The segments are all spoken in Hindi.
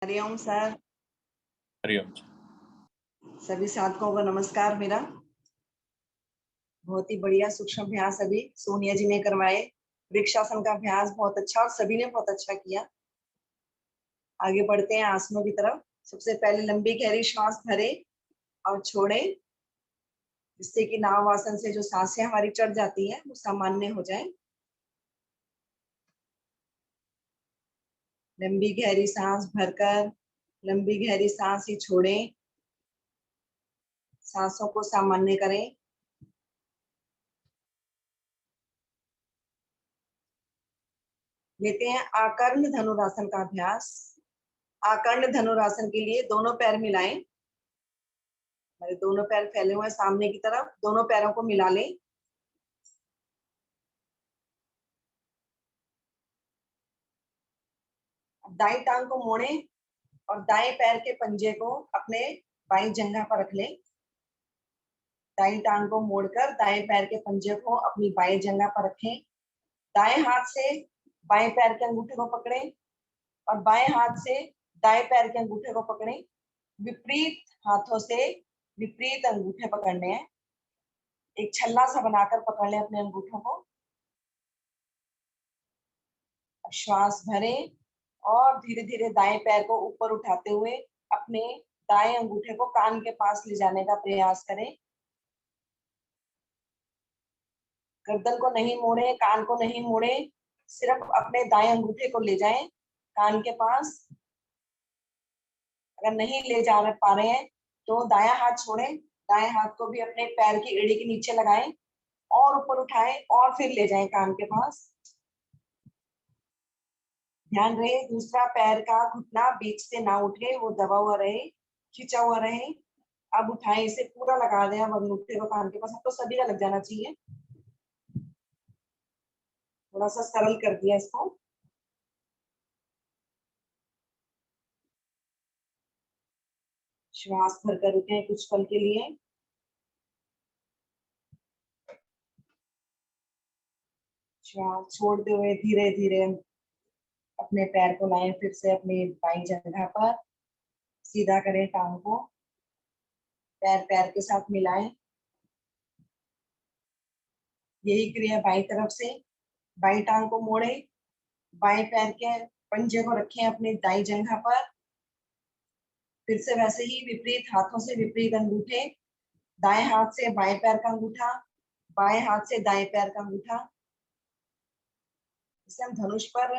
हरिओम सर। हरिओम। सभी साधकों को नमस्कार मेरा। बहुत ही बढ़िया सूक्ष्म अभ्यास अभी सोनिया जी ने करवाए। वृक्षासन का अभ्यास बहुत अच्छा और सभी ने बहुत अच्छा किया। आगे बढ़ते हैं आसनों की तरफ। सबसे पहले लंबी गहरी श्वास भरे और छोड़े, जिससे कि नाव आसन से जो सांसें हमारी चढ़ जाती है वो सामान्य हो जाए। लंबी गहरी सांस भरकर लंबी गहरी सांस ही छोड़ें। सांसों को सामान्य करें। लेते हैं आकर्ण धनुरासन का अभ्यास। आकर्ण धनुरासन के लिए दोनों पैर मिलाएं। हमारे दोनों पैर फैले हुए हैं सामने की तरफ, दोनों पैरों को मिला लें। दाई टांग को मोड़ें और दाएं पैर के पंजे को अपने बाईं जंघा पर रख लें। दाई टांग को मोड़कर दाएं पैर के पंजे को अपनी बाईं जंघा पर रखें। दाएं हाथ से बाएं पैर के अंगूठे को पकड़ें और बाएं हाथ से दाएं पैर के अंगूठे को पकड़ें। विपरीत हाथों से विपरीत अंगूठे पकड़ने हैं। एक छल्ला सा बनाकर पकड़ लें अपने अंगूठों को। श्वास भरें और धीरे धीरे दाएं पैर को ऊपर उठाते हुए अपने दाएं अंगूठे को कान के पास ले जाने का प्रयास करें। गर्दन को नहीं मोड़े, कान को नहीं मोड़े, सिर्फ अपने दाएं अंगूठे को ले जाएं कान के पास। अगर नहीं ले जा पा रहे हैं तो दायां हाथ छोड़ें। दाएं हाथ को भी अपने पैर की एड़ी के नीचे लगाएं और ऊपर उठाएं और फिर ले जाएं कान के पास। ध्यान रहे दूसरा पैर का घुटना बीच से ना उठे, वो दबा हुआ रहे, खिंचा हुआ रहे। अब उठाएं, इसे पूरा लगा दें। अब अंगूठे को कान के पास, अब तो सभी का लग जाना चाहिए। थोड़ा सा सरल कर दिया इसको। श्वास भरकर रुकें कुछ पल के लिए। श्वास छोड़ते हुए धीरे धीरे अपने पैर को लाएं फिर से अपनी बाईं जगह पर। सीधा करें टांग को, पैर पैर के साथ मिलाएं। यही क्रिया बाईं तरफ से। बाईं टांग को मोड़े, बाएं पैर के पंजे को रखें अपनी दाईं जंघा पर। फिर से वैसे ही विपरीत हाथों से विपरीत अंगूठे। दाएं हाथ से बाएं पैर का अंगूठा, बाएं हाथ से दाएं पैर का अंगूठा। इसे हम धनुष पर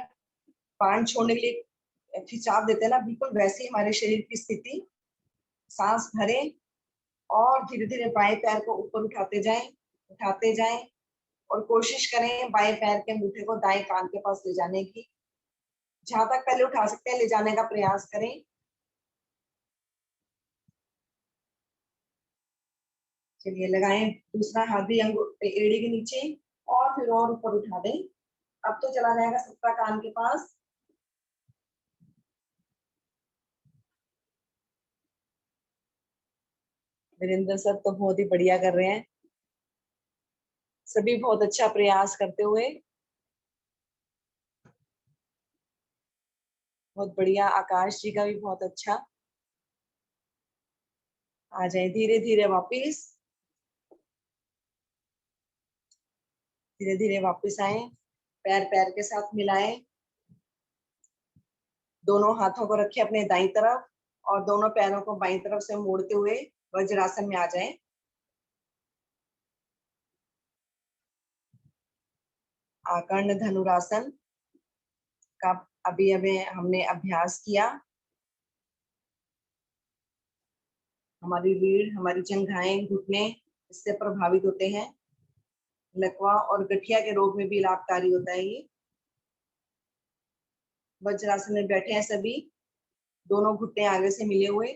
बाण छोड़ने के लिए खिंचाव देते हैं ना, बिल्कुल वैसे ही हमारे शरीर की स्थिति। सांस भरें और धीरे धीरे बाएं पैर को ऊपर उठाते जाएं और कोशिश करें बाएं पैर के अंगूठे को दाएं कान के पास ले जाने की। जहां तक पहले उठा सकते हैं ले जाने का प्रयास करें। चलिए लगाएं दूसरा हाथ भी एड़ी के नीचे और फिर और ऊपर उठा दें। अब तो चला जाएगा सबका कान के पास। वीरेंद्र सर तो बहुत ही बढ़िया कर रहे हैं, सभी बहुत अच्छा प्रयास करते हुए। बहुत बढ़िया, आकाश जी का भी बहुत अच्छा। आ जाए धीरे धीरे वापिस, धीरे धीरे वापिस आए। पैर पैर के साथ मिलाएं। दोनों हाथों को रखें अपने दाईं तरफ और दोनों पैरों को बाईं तरफ से मोड़ते हुए वज्रासन में आ जाएं। आकर्ण धनुरासन का अभी अभी हमने अभ्यास किया। हमारी रीढ़, हमारी जंघाएं, घुटने इससे प्रभावित होते हैं। लकवा और गठिया के रोग में भी लाभकारी होता है ये। वज्रासन में बैठे हैं सभी, दोनों घुटने आगे से मिले हुए,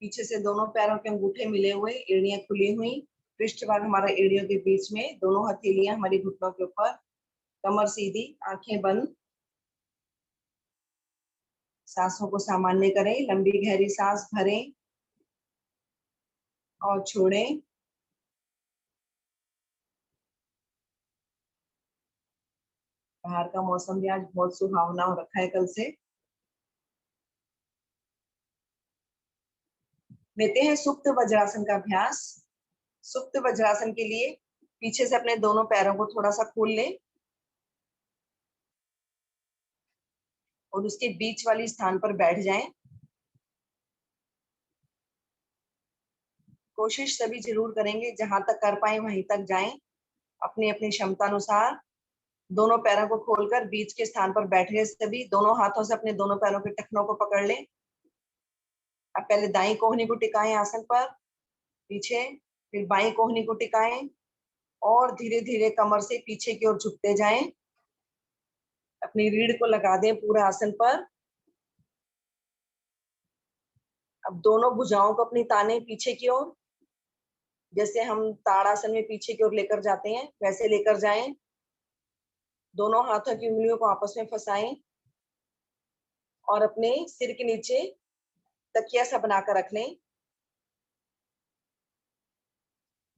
पीछे से दोनों पैरों के अंगूठे मिले हुए, एड़ियां खुली हुई, पृष्ठभाग हमारा एड़ियों के बीच में, दोनों हथेलियां हमारी घुटनों के ऊपर, कमर सीधी, आंखें बंद। सांसों को सामान्य करें। लंबी गहरी सांस भरें और छोड़ें। बाहर का मौसम भी आज बहुत सुहावना हो रखा है कल से। लेते हैं सुप्त वज्रासन का अभ्यास। सुप्त वज्रासन के लिए पीछे से अपने दोनों पैरों को थोड़ा सा खोल लें और उसके बीच वाली स्थान पर बैठ जाएं। कोशिश सभी जरूर करेंगे, जहां तक कर पाए वहीं तक जाएं, अपनी अपनी क्षमता अनुसार। दोनों पैरों को खोलकर बीच के स्थान पर बैठ गए सभी। दोनों हाथों से अपने दोनों पैरों के टखनों को पकड़ लें। अब पहले दाईं कोहनी को टिकाएं आसन पर, पीछे, फिर बाईं कोहनी को टिकाएं और धीरे धीरे कमर से पीछे की ओर झुकते जाएं। अपनी रीढ़ को लगा दें पूरे आसन पर। अब दोनों भुजाओं को अपनी ताने पीछे की ओर, जैसे हम ताड़ासन में पीछे की ओर लेकर जाते हैं वैसे लेकर जाएं। दोनों हाथों की उंगलियों को आपस में फंसाएं और अपने सिर के नीचे तकिया सा बनाकर रख लें।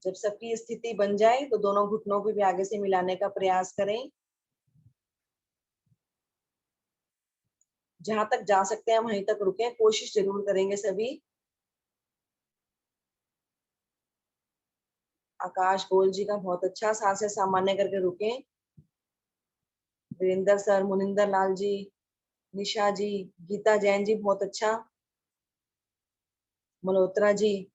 जब सबकी स्थिति बन जाए तो दोनों घुटनों को भी आगे से मिलाने का प्रयास करें। जहां तक जा सकते हैं वहीं तक रुकें, कोशिश जरूर करेंगे सभी। आकाश गोल जी का बहुत अच्छा, सांसें सामान्य करके रुकें। वीरेंद्र सर, मुनिंदर लाल जी, निशा जी, गीता जैन जी बहुत अच्छा, मल्होत्रा जी,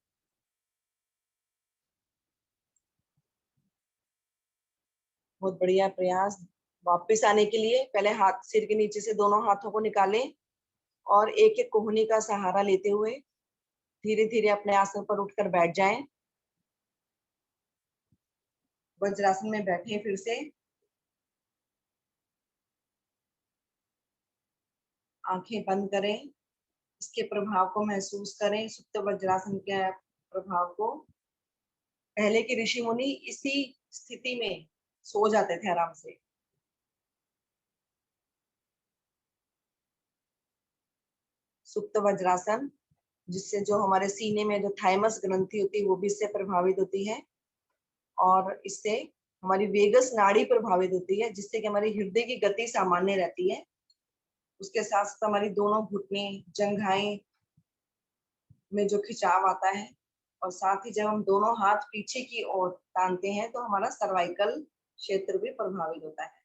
बहुत बढ़िया प्रयास। वापस आने के लिए पहले हाथ सिर के नीचे से दोनों हाथों को निकालें और एक एक कोहनी का सहारा लेते हुए धीरे धीरे अपने आसन पर उठकर बैठ जाएं। वज्रासन में बैठे फिर से। आंखें बंद करें, इसके प्रभाव को महसूस करें, सुप्त वज्रासन के प्रभाव को। पहले के ऋषि मुनि इसी स्थिति में सो जाते थे आराम से। सुप्त वज्रासन, जिससे जो हमारे सीने में जो थाइमस ग्रंथि होती है वो भी इससे प्रभावित होती है और इससे हमारी वेगस नाड़ी प्रभावित होती है, जिससे कि हमारी हृदय की गति सामान्य रहती है। उसके साथ साथ हमारी दोनों घुटने, जंघाएं में जो खिंचाव आता है और साथ ही जब हम दोनों हाथ पीछे की ओर तानते हैं तो हमारा सर्वाइकल क्षेत्र भी प्रभावित होता है।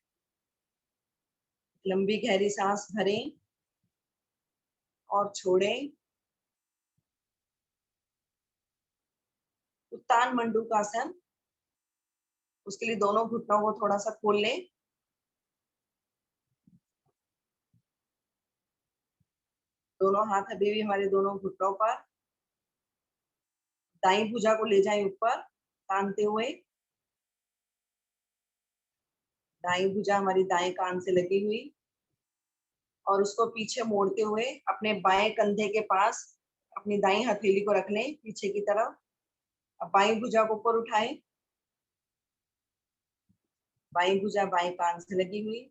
लंबी गहरी सांस भरें और छोड़ें। उत्तान मंडूकासन, उसके लिए दोनों घुटनों को थोड़ा सा खोल लें। दोनों हाथ अभी भी हमारे दोनों घुटनों पर। दाईं भुजा को ले जाएं ऊपर तानते हुए। दाईं भुजा हमारी दाएं कान से लगी हुई और उसको पीछे मोड़ते हुए अपने बाएं कंधे के पास अपनी दाईं हथेली को रख लें पीछे की तरफ। अब बाईं भुजा को ऊपर उठाएं। बाईं भुजा बाएं कान से लगी हुई।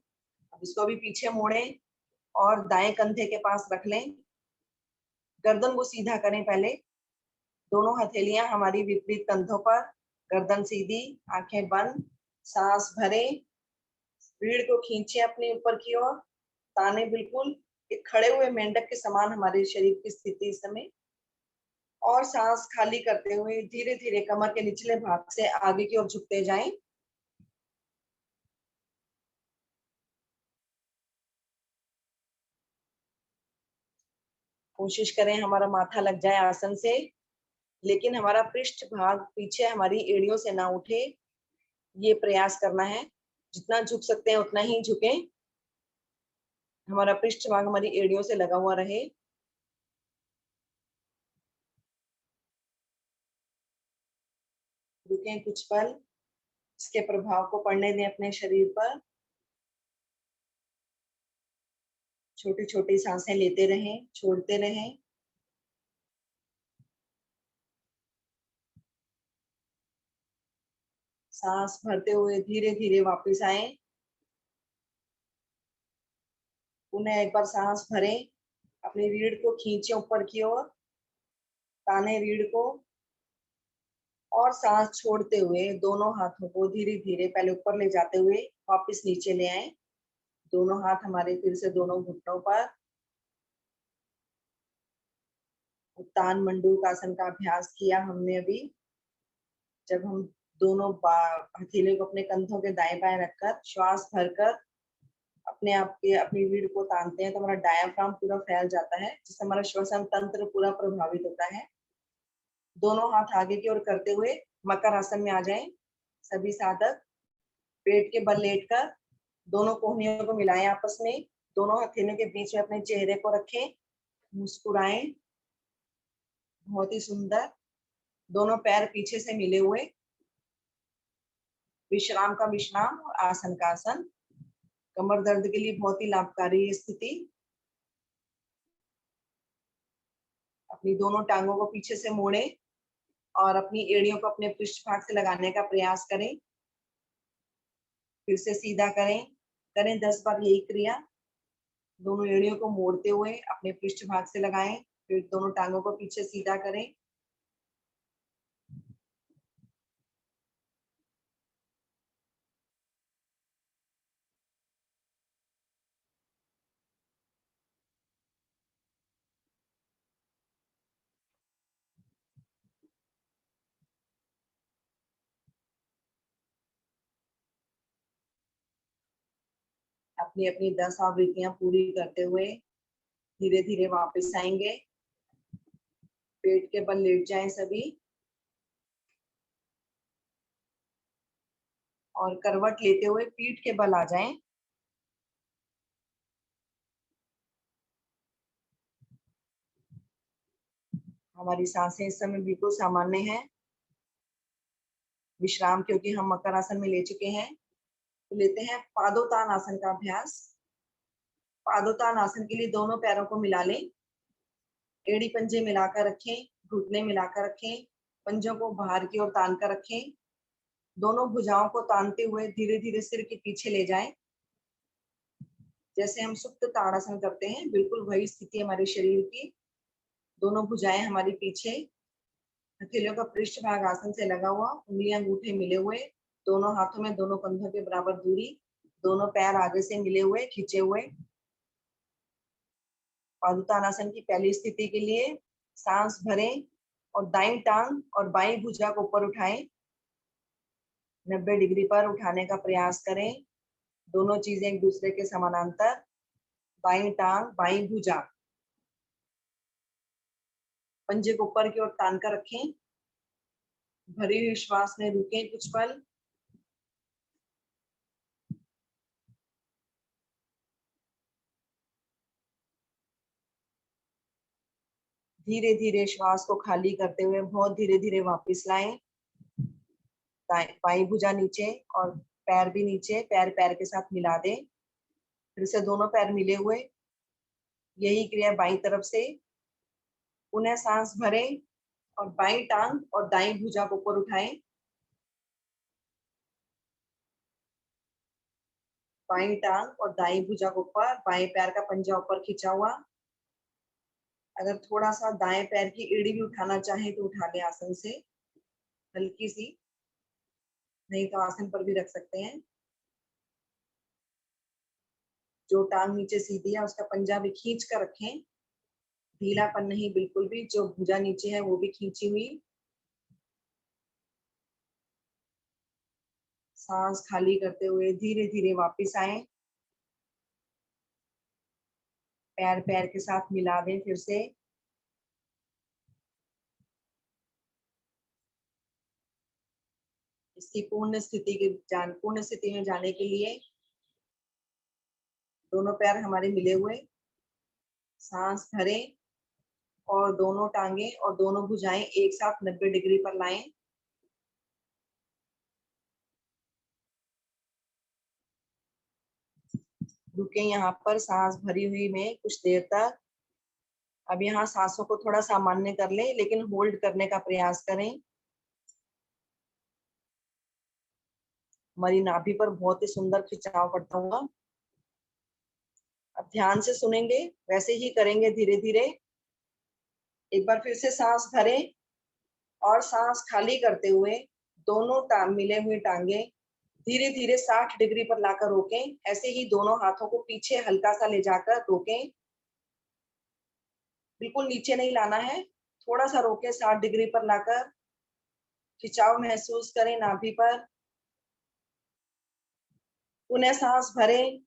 अब इसको भी पीछे मोड़ें और दाएं कंधे के पास रख लें। गर्दन को सीधा करें पहले। दोनों हथेलियां हमारी विपरीत कंधों पर, गर्दन सीधी, आंखें बंद, सांस भरें। रीढ़ को खींचे अपने ऊपर की ओर, ताने बिल्कुल एक खड़े हुए मेंढक के समान हमारे शरीर की स्थिति इस समय। और सांस खाली करते हुए धीरे धीरे कमर के निचले भाग से आगे की ओर झुकते जाएं। कोशिश करें हमारा माथा लग जाए आसन से, लेकिन हमारा पृष्ठ भाग पीछे हमारी एड़ियों से ना उठे, ये प्रयास करना है। जितना झुक सकते हैं उतना ही झुकें। हमारा पृष्ठ भाग हमारी एड़ियों से लगा हुआ रहे। रुकें कुछ पल, इसके प्रभाव को पड़ने दें अपने शरीर पर। छोटी छोटी सांसें लेते रहें, छोड़ते रहें। सांस भरते हुए धीरे धीरे वापस आए। पुनः एक बार सांस भरें, अपनी रीढ़ को खींचे ऊपर की ओर, ताने रीढ़ को और सांस छोड़ते हुए दोनों हाथों को धीरे धीरे पहले ऊपर ले जाते हुए वापस नीचे ले आए। दोनों हाथ हमारे फिर से दोनों घुटनों पर। उत्तान मंडूक आसन का अभ्यास किया हमने अभी। जब हम दोनों हथेली को अपने कंधों के दाएं बाएं रखकर श्वास भरकर अपने आप के अपनी रीढ़ को तानते हैं तो हमारा डायाफ्राम पूरा फैल जाता है, जिससे हमारा श्वसन तंत्र पूरा प्रभावित होता है। दोनों हाथ आगे की ओर करते हुए मकर आसन में आ जाएं। सभी साधक पेट के बल लेटकर दोनों कोहनियों को मिलाएं आपस में, दोनों हथेलियों के बीच में अपने चेहरे को रखें, मुस्कुराएं, बहुत ही सुंदर। दोनों पैर पीछे से मिले हुए, विश्राम का विश्राम और आसन का आसन। कमर दर्द के लिए बहुत ही लाभकारी स्थिति। अपनी दोनों टांगों को पीछे से मोड़े और अपनी एड़ियों को अपने पृष्ठभाग से लगाने का प्रयास करें। फिर से सीधा करें, करें 10 बार यही क्रिया। दोनों एड़ियों को मोड़ते हुए अपने पृष्ठभाग से लगाएं, फिर दोनों टांगों को पीछे सीधा करें। अपनी अपनी 10 आवृत्तियां पूरी करते हुए धीरे धीरे वापस आएंगे। पेट के बल लेट जाएं सभी और करवट लेते हुए पीठ के बल आ जाएं। हमारी सांसें इस समय बिल्कुल सामान्य है। विश्राम क्योंकि हम मकर आसन में ले चुके हैं, तो लेते हैं पादोत्तान आसन का अभ्यास। पादोत्तान आसन के लिए दोनों पैरों को मिला लें, एड़ी पंजे मिलाकर रखें, घुटने मिलाकर रखें, पंजों को बाहर की ओर तान कर रखें। दोनों भुजाओं को तानते हुए धीरे धीरे सिर के पीछे ले जाएं। जैसे हम सुप्त ताड़ासन करते हैं, बिल्कुल वही स्थिति हमारे शरीर की। दोनों भुजाएं हमारी पीछे, हथेलियों का पृष्ठ भाग आसन से लगा हुआ, उंगलियां अंगूठे मिले हुए, दोनों हाथों में दोनों कंधों के बराबर दूरी, दोनों पैर आगे से मिले हुए खींचे हुए। पादुतानासन की पहली स्थिति के लिए सांस भरें और दाईं टांग और बाईं भुजा को ऊपर उठाएं। 90 डिग्री पर उठाने का प्रयास करें। दोनों चीजें एक दूसरे के समानांतर। बाईं टांग बाईं भुजा, पंजे को ऊपर की ओर तान कर रखें। भरी हुई श्वास में रुकें कुछ पल। धीरे धीरे श्वास को खाली करते हुए बहुत धीरे धीरे वापस लाएं। बाईं भुजा नीचे और पैर भी नीचे, पैर पैर के साथ मिला दें। फिर से दोनों पैर मिले हुए, यही क्रिया बाईं तरफ से। पुनः सांस भरें और बाईं टांग और दाईं भुजा को ऊपर उठाएं। बाईं टांग और दाईं भुजा को ऊपर, बाएं पैर का पंजा ऊपर खींचा हुआ। अगर थोड़ा सा दाएं पैर की एड़ी भी उठाना चाहे तो उठा ले आसन से, हल्की सी, नहीं तो आसन पर भी रख सकते हैं। जो टांग नीचे सीधी है उसका पंजा भी खींच कर रखें, ढीलापन नहीं बिल्कुल भी। जो भुजा नीचे है वो भी खींची हुई। सांस खाली करते हुए धीरे धीरे वापस आए। पैर पैर के साथ मिला दें फिर से। इसकी पूर्ण स्थिति में जाने के लिए दोनों पैर हमारे मिले हुए, सांस भरें और दोनों टांगे और दोनों भुजाएं एक साथ 90 डिग्री पर लाएं। रुके यहाँ पर सांस भरी हुई में कुछ देर तक। अब यहाँ सांसों को थोड़ा सामान्य कर लें, लेकिन होल्ड करने का प्रयास करें। हमारी नाभि पर बहुत ही सुंदर खिंचाव पड़ता होगा। अब ध्यान से सुनेंगे, वैसे ही करेंगे धीरे धीरे। एक बार फिर से सांस भरें और सांस खाली करते हुए दोनों मिले हुए टांगे धीरे धीरे 60 डिग्री पर लाकर रोकें। ऐसे ही दोनों हाथों को पीछे हल्का सा ले जाकर रोकें, बिल्कुल नीचे नहीं लाना है। थोड़ा सा रोके, 60 डिग्री पर लाकर खिंचाव महसूस करें नाभि पर। पुनः सांस भरें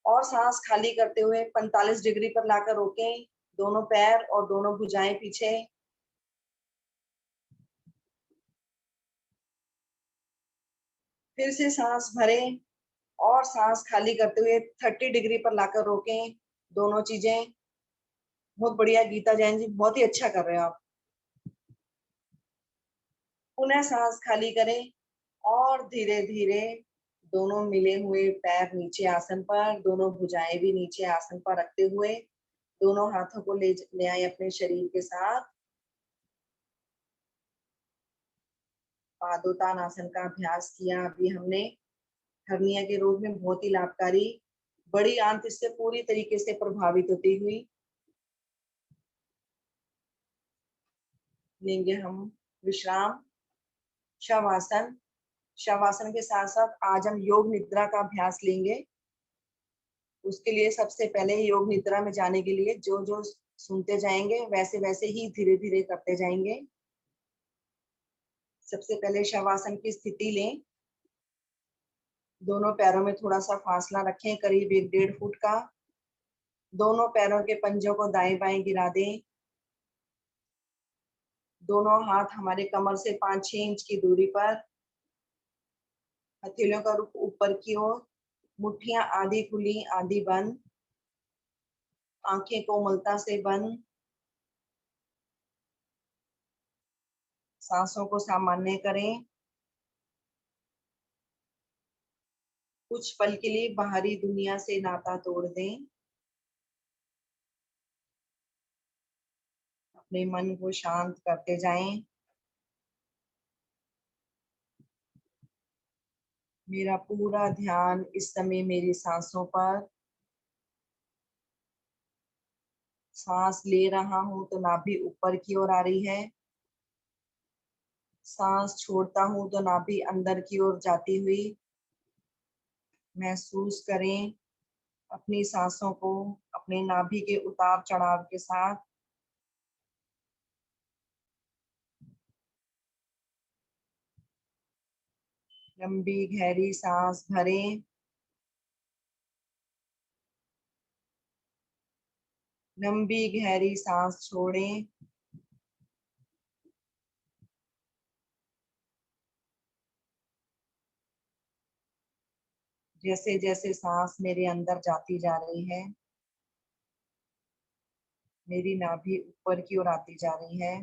और सांस खाली करते हुए 45 डिग्री पर लाकर रोकें। दोनों पैर और दोनों भुजाएं पीछे। फिर से सांस भरें और सांस खाली करते हुए 30 डिग्री पर लाकर रोकें। दोनों चीजें। बहुत बढ़िया गीता जैन जी, बहुत ही अच्छा कर रहे हो आप। पुनः सांस खाली करें और धीरे धीरे दोनों मिले हुए पैर नीचे आसन पर, दोनों भुजाएं भी नीचे आसन पर रखते हुए दोनों हाथों को ले आए अपने शरीर के साथ। पादोत्तान आसन का अभ्यास किया अभी हमने। हर्निया के रोग में बहुत ही लाभकारी। बड़ी आंत इससे पूरी तरीके से प्रभावित होती हुई। लेंगे हम विश्राम। शवासन। शवासन के साथ साथ आज हम योग निद्रा का अभ्यास लेंगे। उसके लिए सबसे पहले योग निद्रा में जाने के लिए जो जो सुनते जाएंगे वैसे वैसे ही धीरे धीरे करते जाएंगे। सबसे पहले शवासन की स्थिति लें। दोनों पैरों में थोड़ा सा फासला रखें, करीब 1-1.5 फुट का। दोनों पैरों के पंजों को दाएं बाएं गिरा दें। दोनों हाथ हमारे कमर से 5-6 इंच की दूरी पर। हथेलियों का रुख ऊपर की ओर। मुट्ठियां आधी खुली आधी बंद। आंखें कोमलता से बंद। सांसों को सामान्य करें। कुछ पल के लिए बाहरी दुनिया से नाता तोड़ दें। अपने मन को शांत करते जाएं। मेरा पूरा ध्यान इस समय मेरी सांसों पर। सांस ले रहा हूं तो नाभि ऊपर की ओर आ रही है। सांस छोड़ता हूं तो नाभि अंदर की ओर जाती हुई। महसूस करें अपनी सांसों को अपने नाभि के उतार चढ़ाव के साथ। लंबी गहरी सांस भरें। लंबी गहरी सांस छोड़ें। जैसे जैसे सांस मेरे अंदर जाती जा रही है, मेरी नाभि ऊपर की ओर आती जा रही है।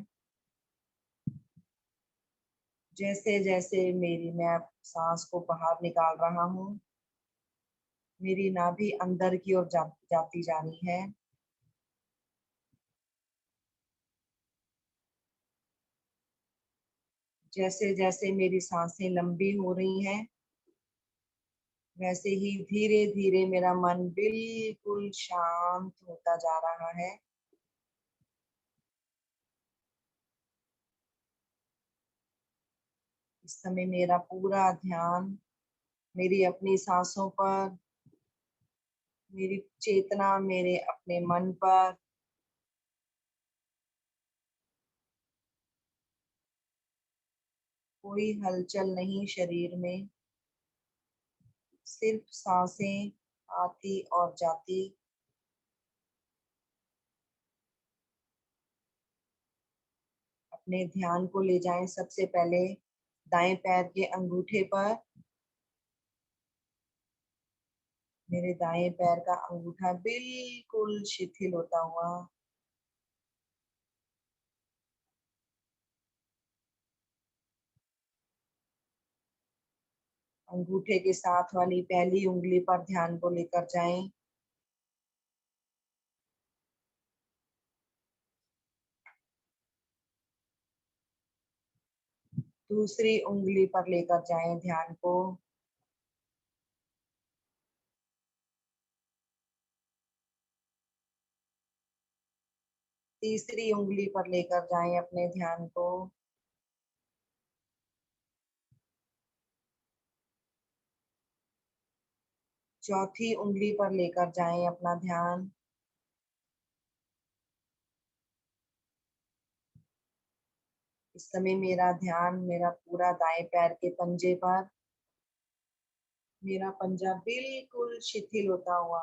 जैसे जैसे मैं सांस को बाहर निकाल रहा हूँ, मेरी नाभि अंदर की ओर जाती जा रही है। जैसे जैसे मेरी सांसें लंबी हो रही हैं, वैसे ही धीरे धीरे मेरा मन बिल्कुल शांत होता जा रहा है। इस समय मेरा पूरा ध्यान मेरी अपनी सांसों पर, मेरी चेतना मेरे अपने मन पर। कोई हलचल नहीं शरीर में, सिर्फ सांसें आती और जाती। अपने ध्यान को ले जाएं सबसे पहले दाएं पैर के अंगूठे पर। मेरे दाएं पैर का अंगूठा बिल्कुल शिथिल होता हुआ। अंगूठे के साथ वाली पहली उंगली पर ध्यान को लेकर जाएं। दूसरी उंगली पर लेकर जाएं ध्यान को। तीसरी उंगली पर लेकर जाएं अपने ध्यान को। चौथी उंगली पर लेकर जाएं अपना ध्यान। इस समय मेरा ध्यान मेरा पूरा दाएं पैर के पंजे पर, मेरा पंजा बिल्कुल शिथिल होता हुआ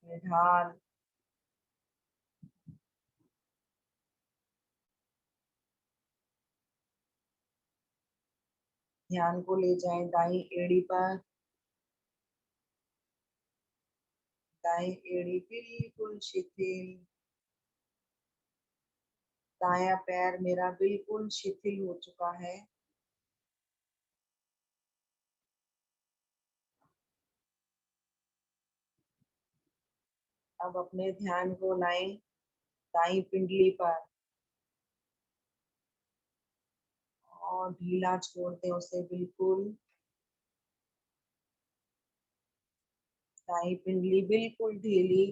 निढाल ध्यान को ले जाएं दाई एड़ी पर, दाई एड़ी बिल्कुल शिथिल, दायां पैर मेरा बिल्कुल शिथिल हो चुका है। अब अपने ध्यान को लाएं दाई पिंडली पर और ढीला छोड़ दें उसे बिल्कुल। दाई पिंडली बिल्कुल ढीली।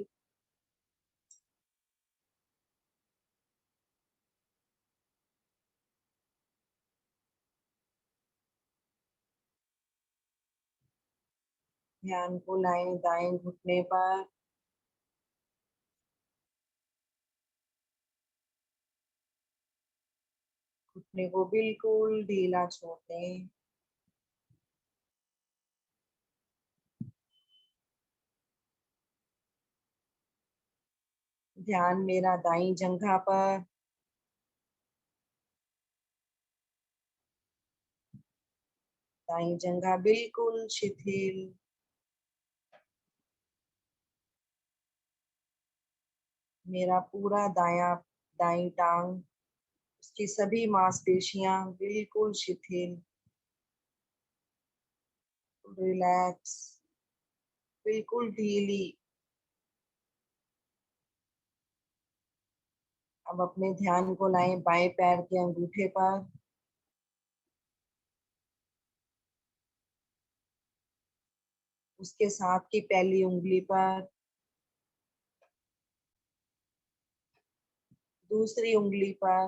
ध्यान को लाएं दाएं घुटने पर, घुटने को बिल्कुल ढीला छोड़ दें। ध्यान मेरा दाई जंघा पर, दाई जंघा बिल्कुल शिथिल। मेरा पूरा दाई टांग, उसकी सभी मांसपेशियां बिल्कुल शिथिल, रिलैक्स, बिल्कुल ढीली। अब अपने ध्यान को लाएं बाएं पैर के अंगूठे पर, उसके साथ की पहली उंगली पर, दूसरी उंगली पर,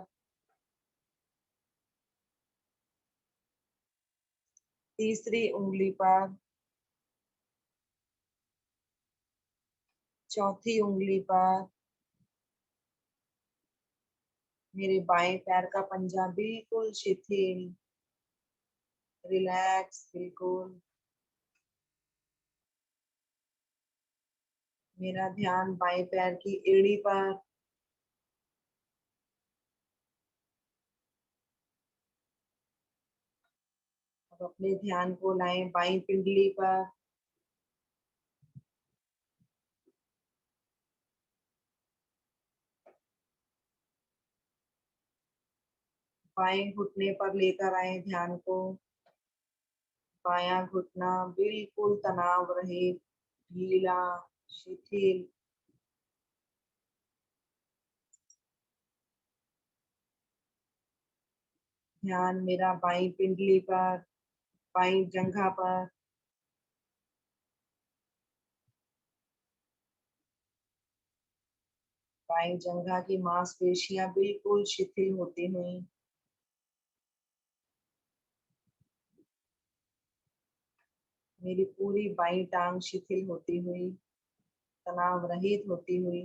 तीसरी उंगली पर, चौथी उंगली पर। मेरे बाएं पैर का पंजा बिल्कुल शिथिल, रिलैक्स बिल्कुल। मेरा ध्यान बाएं पैर की एड़ी पर, अब अपने ध्यान को लाएं बाईं पिंडली पर, बाएं घुटने पर लेकर आए ध्यान को। बायां घुटना बिल्कुल तनाव रहित, ढीला, शिथिल। ध्यान मेरा बाईं पिंडली पर, बाईं जंघा पर, बाईं जंघा की मांसपेशियां बिल्कुल शिथिल होती हुई। मेरी पूरी बाईं टांग शिथिल होती हुई, तनाव रहित होती हुई।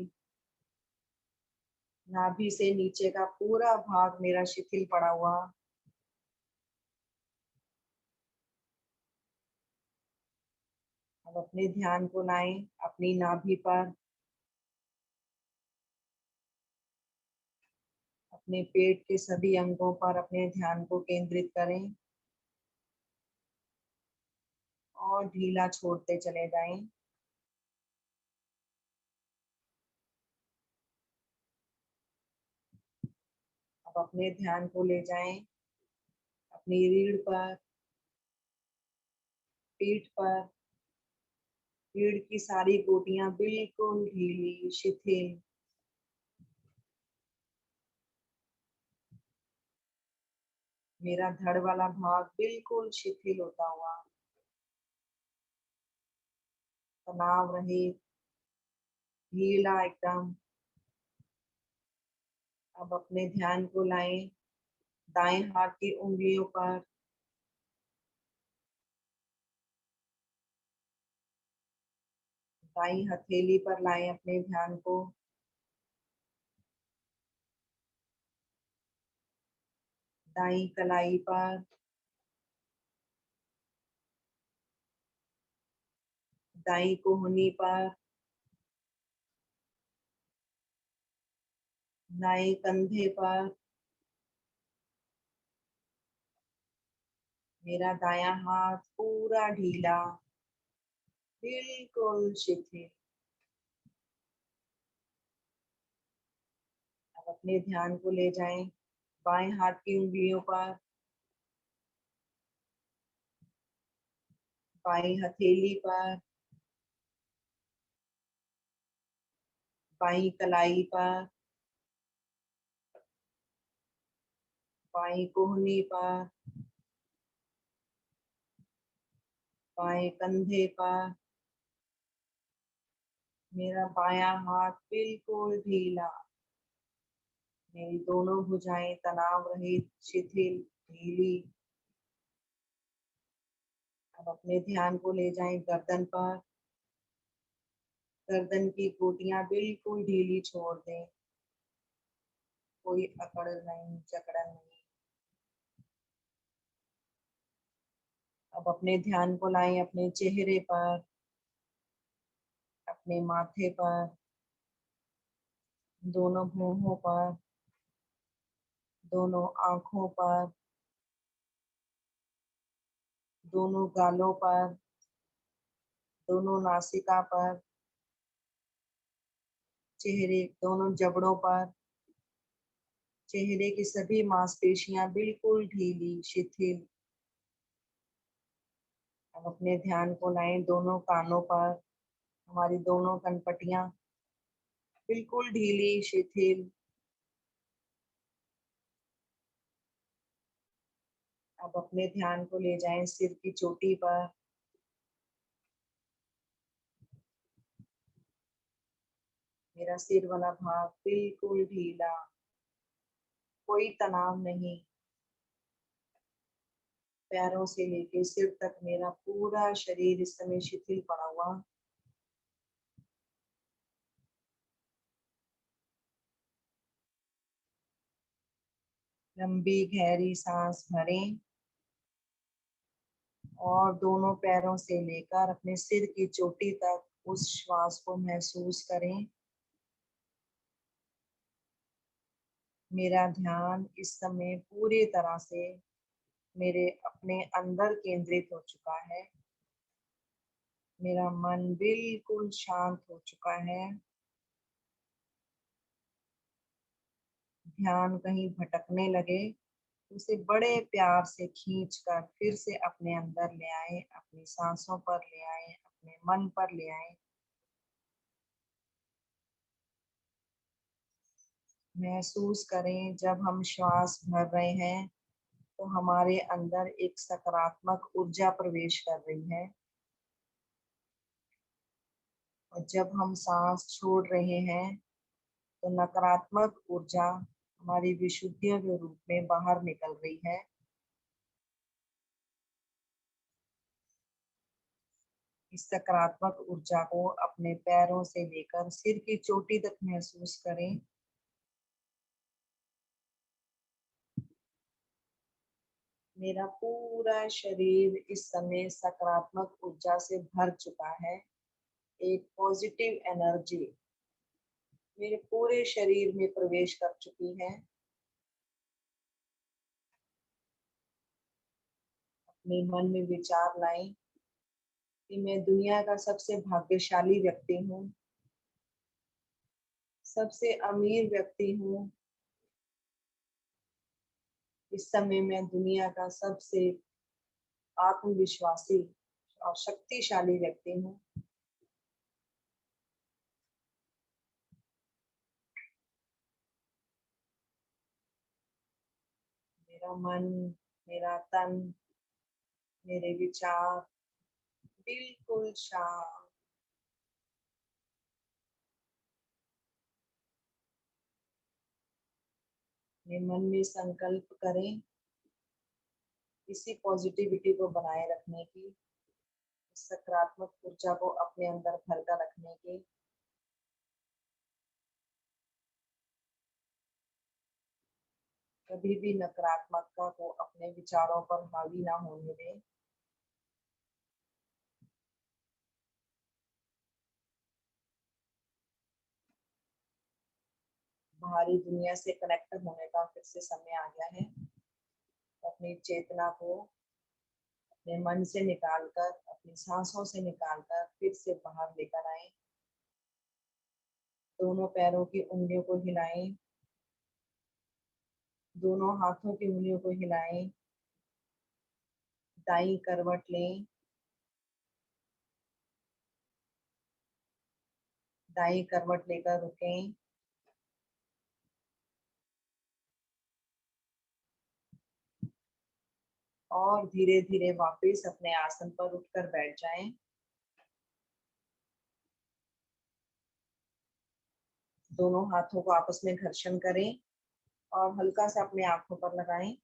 नाभि से नीचे का पूरा भाग मेरा शिथिल पड़ा हुआ। अब अपने ध्यान को लाएं अपनी नाभि पर, अपने पेट के सभी अंगों पर अपने ध्यान को केंद्रित करें और ढीला छोड़ते चले जाएं। अब अपने ध्यान को ले जाएं अपनी रीढ़ पर, पीठ पर। रीढ़ की सारी गोटियां बिल्कुल ढीली, शिथिल। मेरा धड़ वाला भाग बिल्कुल शिथिल होता हुआ, तनाव रहित, ढीला एकदम। अब अपने ध्यान को लाएं दाएं हाथ की उंगलियों पर, दाईं हथेली पर लाएं अपने ध्यान को। दाई कलाई पर, दाई कोहनी पर, दाएं कंधे पर। मेरा दायां हाथ पूरा ढीला, बिल्कुल शिथिल। अब अपने ध्यान को ले जाएं बाएं हाथ की उंगलियों पर, बाई हथेली पर, बाई कलाई पर, बाई कोहनी पर, बाएं कंधे पर। मेरा बायां हाथ बिल्कुल ढीला, मेरी दोनों भुजाएं तनाव रहित, शिथिल, ढीली। अब अपने ध्यान को ले जाएं गर्दन पर, गर्दन की गोटियां बिल्कुल ढीली छोड़ दें, कोई अकड़ नहीं, जकड़न नहीं। अब अपने ध्यान को लाएं अपने चेहरे पर, अपने माथे पर, दोनों भौहों पर, दोनों आंखों पर, दोनों गालों पर, दोनों नासिका पर, चेहरे दोनों जबड़ों पर। चेहरे की सभी मांसपेशियां बिल्कुल ढीली, शिथिल। अब अपने ध्यान को लाएं दोनों कानों पर, हमारी दोनों कनपटियां बिल्कुल ढीली, शिथिल। अब अपने ध्यान को ले जाएं सिर की चोटी पर, मेरा सिर वाला भाग बिल्कुल ढीला, कोई तनाव नहीं। पैरों से लेके सिर तक मेरा पूरा शरीर इस समय शिथिल पड़ा हुआ। लंबी गहरी सांस भरें और दोनों पैरों से लेकर अपने सिर की चोटी तक उस श्वास को महसूस करें। मेरा ध्यान इस समय पूरी तरह से मेरे अपने अंदर केंद्रित हो चुका है। मेरा मन बिल्कुल शांत हो चुका है। ध्यान कहीं भटकने लगे उसे बड़े प्यार से खींच कर फिर से अपने अंदर ले आए, अपनी सांसों पर ले आए, अपने मन पर ले आए। महसूस करें जब हम श्वास भर रहे हैं तो हमारे अंदर एक सकारात्मक ऊर्जा प्रवेश कर रही है, और जब हम सांस छोड़ रहे हैं तो नकारात्मक ऊर्जा हमारी विशुद्धियों के रूप में बाहर निकल रही है। इस सकारात्मक ऊर्जा को अपने पैरों से लेकर सिर की चोटी तक महसूस करें। मेरा पूरा शरीर इस समय सकारात्मक ऊर्जा से भर चुका है। एक पॉजिटिव एनर्जी मेरे पूरे शरीर में प्रवेश कर चुकी है। अपने मन में विचार लाएं कि मैं दुनिया का सबसे भाग्यशाली व्यक्ति हूँ, सबसे अमीर व्यक्ति हूँ। इस समय मैं दुनिया का सबसे आत्मविश्वासी और शक्तिशाली व्यक्ति हूँ। मेरा मन, मेरा तन, मेरे विचार बिल्कुल शांत। अपने मन में संकल्प करें इसी पॉजिटिविटी को बनाए रखने की, सकारात्मक ऊर्जा को अपने अंदर भर कर रखने की। कभी भी नकारात्मकता को अपने विचारों पर हावी ना होने दें। बाहरी दुनिया से कनेक्ट होने का फिर से समय आ गया है। अपनी चेतना को अपने मन से निकालकर, अपनी सांसों से निकालकर फिर से बाहर लेकर आए। दोनों पैरों की उंगलियों को हिलाएं, दोनों हाथों की उंगलियों को हिलाएं, दाईं करवट लें, दाईं करवट लेकर रुकें, और धीरे धीरे वापस अपने आसन पर उठकर बैठ जाएं। दोनों हाथों को आपस में घर्षण करें और हल्का सा अपने आंखों पर लगाएं।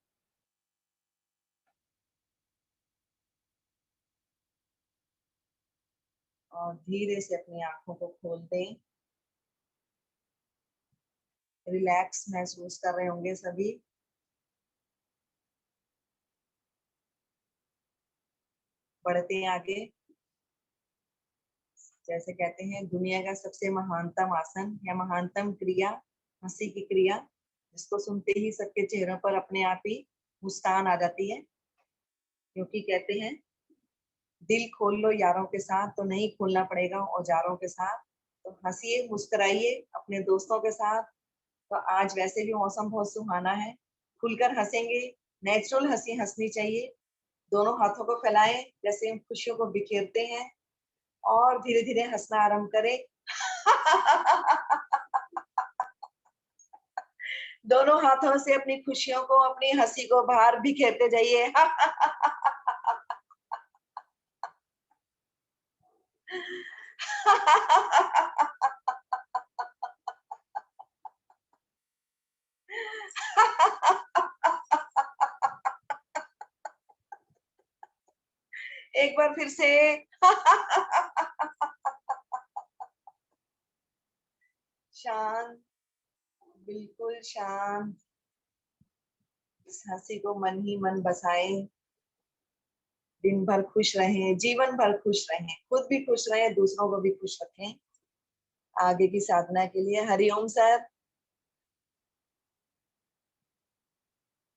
और धीरे से अपनी आंखों को खोल दें। रिलैक्स महसूस कर रहे होंगे सभी। बढ़ते हैं आगे। जैसे कहते हैं दुनिया का सबसे महानतम आसन या महानतम क्रिया हंसी की क्रिया, जिसको सुनते ही सबके चेहरों पर अपने आप ही मुस्कान आ जाती है। क्योंकि कहते हैं दिल खोल लो यारों के साथ, तो नहीं खोलना पड़ेगा औजारों के साथ। तो हंसिए, मुस्कुराइए अपने दोस्तों के साथ। तो आज वैसे भी मौसम बहुत सुहाना है, खुलकर हंसेंगे। नेचुरल हंसी हंसनी चाहिए। दोनों हाथों को फैलाएं जैसे हम खुशियों को बिखेरते हैं, और धीरे धीरे हंसना आरंभ करें। दोनों हाथों से अपनी खुशियों को, अपनी हंसी को बाहर बिखेरते जाइए। एक बार फिर से। शांत, बिल्कुल शांत। इस हंसी को मन ही मन बसाएं। दिन भर खुश रहें, जीवन भर खुश रहें, खुद भी खुश रहें, दूसरों को भी खुश रखें। आगे की साधना के लिए हरिओम सर।